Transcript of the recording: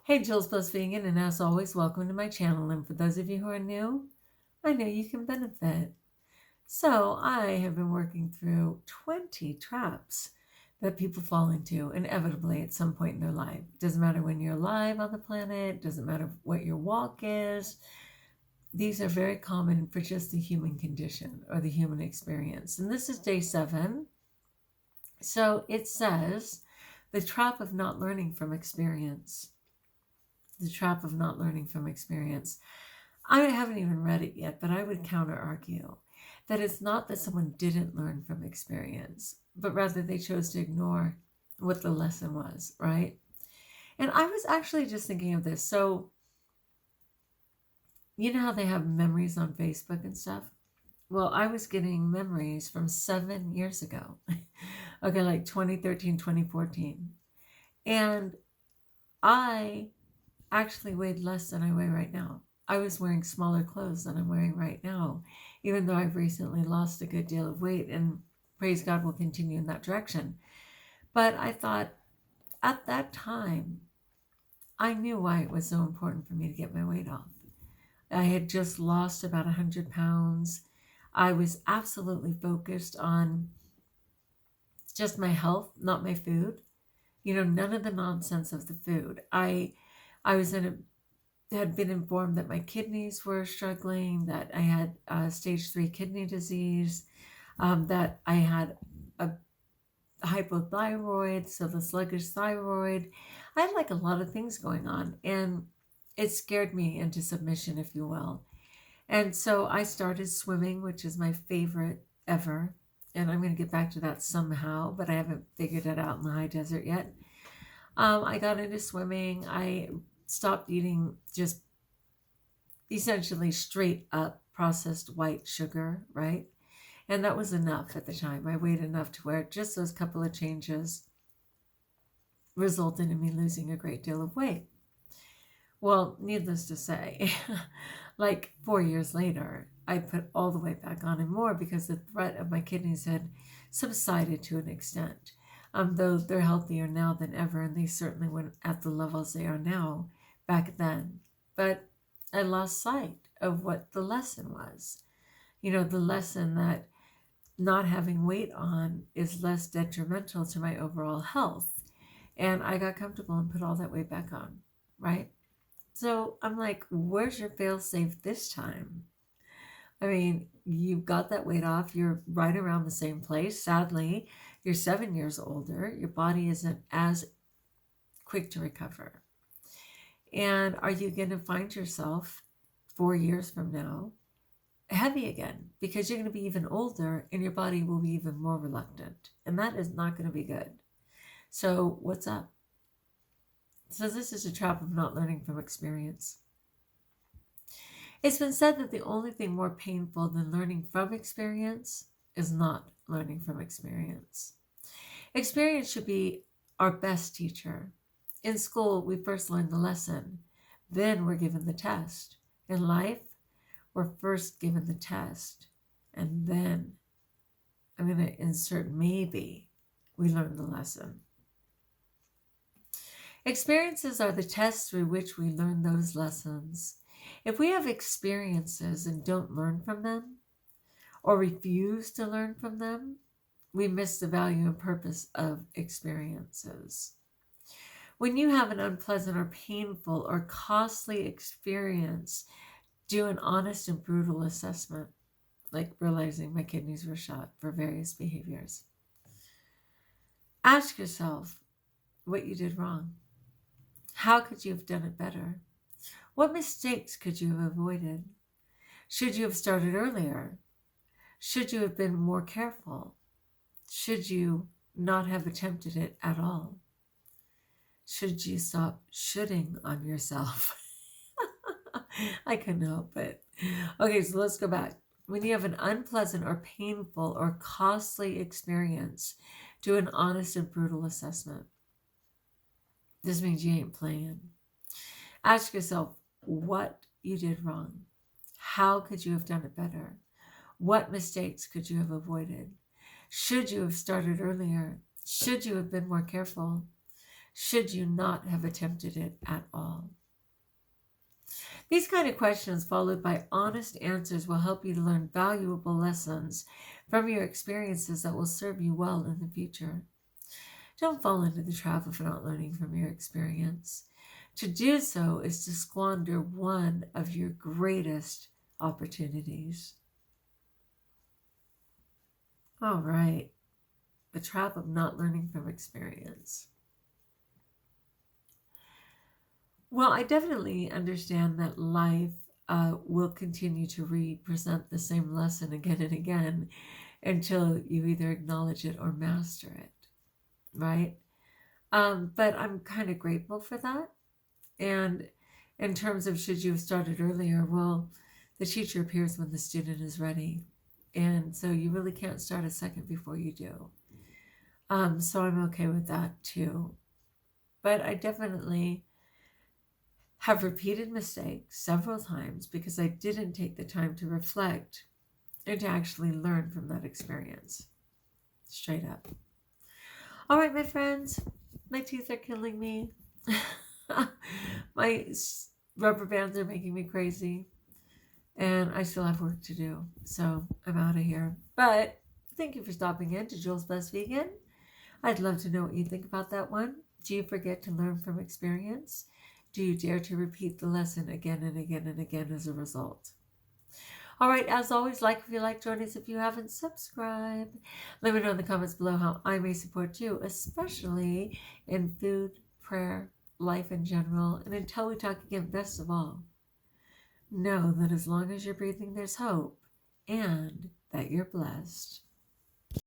Hey, JulesBlessedVegan, and as always, welcome to my channel. And for those of you who are new, I know you can benefit. So I have been working through 20 traps that people fall into inevitably at some point in their life. Doesn't matter when you're alive on the planet, doesn't matter what your walk is. These are very common for just the human condition or the human experience. And this is day 7. So it says, the trap of not learning from experience. The trap of not learning from experience. I haven't even read it yet, but I would counter argue that it's not that someone didn't learn from experience, but rather they chose to ignore what the lesson was, right? And I was actually just thinking of this. So, you know how they have memories on Facebook and stuff? Well, I was getting memories from 7 years ago. Okay, like 2013, 2014. And I actually weighed less than I weigh right now. I was wearing smaller clothes than I'm wearing right now, even though I've recently lost a good deal of weight, and praise God will continue in that direction. But I thought at that time, I knew why it was so important for me to get my weight off. I had just lost about 100 pounds. I was absolutely focused on just my health, not my food. None of the nonsense of the food. I had been informed that my kidneys were struggling, that I had stage 3 kidney disease, that I had a hypothyroid, so the sluggish thyroid. I had like a lot of things going on, and it scared me into submission, if you will. And so I started swimming, which is my favorite ever. And I'm going to get back to that somehow, but I haven't figured it out in the high desert yet. I got into swimming. I stopped eating just essentially straight up processed white sugar, right? And that was enough at the time. I weighed enough to where just those couple of changes resulted in me losing a great deal of weight. Well, needless to say, like 4 years later, I put all the weight back on and more because the threat of my kidneys had subsided to an extent. Though they're healthier now than ever, and they certainly weren't at the levels they are now back then. But I lost sight of what the lesson was. The lesson that not having weight on is less detrimental to my overall health. And I got comfortable and put all that weight back on, right? So I'm like, where's your fail safe this time? I mean, you've got that weight off. You're right around the same place. Sadly, you're 7 years older. Your body isn't as quick to recover. And are you going to find yourself 4 years from now heavy again? Because you're going to be even older and your body will be even more reluctant. And that is not going to be good. So what's up? So this is a trap of not learning from experience. It's been said that the only thing more painful than learning from experience is not learning from experience. Experience should be our best teacher. In school, we first learn the lesson, then we're given the test. In life, we're first given the test, and then, I'm going to insert maybe, we learn the lesson. Experiences are the tests through which we learn those lessons. If we have experiences and don't learn from them, or refuse to learn from them, we miss the value and purpose of experiences. When you have an unpleasant or painful or costly experience, do an honest and brutal assessment, like realizing my kidneys were shot for various behaviors. Ask yourself what you did wrong. How could you have done it better? What mistakes could you have avoided? Should you have started earlier? Should you have been more careful? Should you not have attempted it at all? Should you stop shoulding on yourself? I couldn't help it. Okay, so let's go back. When you have an unpleasant or painful or costly experience, do an honest and brutal assessment. This means you ain't playing. Ask yourself what you did wrong. How could you have done it better? What mistakes could you have avoided? Should you have started earlier? Should you have been more careful? should you not have attempted it at all? These kind of questions, followed by honest answers, will help you to learn valuable lessons from your experiences that will serve you well in the future. Don't fall into the trap of not learning from your experience. To do so is to squander one of your greatest opportunities. All right, the trap of not learning from experience. Well, I definitely understand that life will continue to represent the same lesson again and again until you either acknowledge it or master it, right? But I'm kind of grateful for that. And in terms of should you have started earlier, well, the teacher appears when the student is ready. And so you really can't start a second before you do. So I'm okay with that too. But I definitely have repeated mistakes several times because I didn't take the time to reflect and to actually learn from that experience. Straight up. All right, my friends, my teeth are killing me. My rubber bands are making me crazy. And I still have work to do. So I'm out of here. But thank you for stopping in to Jules Blessed Vegan. I'd love to know what you think about that one. Do you forget to learn from experience? Do you dare to repeat the lesson again and again and again as a result? All right, as always, like if you like, join us if you haven't subscribed. Let me know in the comments below how I may support you, especially in food, prayer, life in general. And until we talk again, best of all, know that as long as you're breathing, there's hope, and that you're blessed.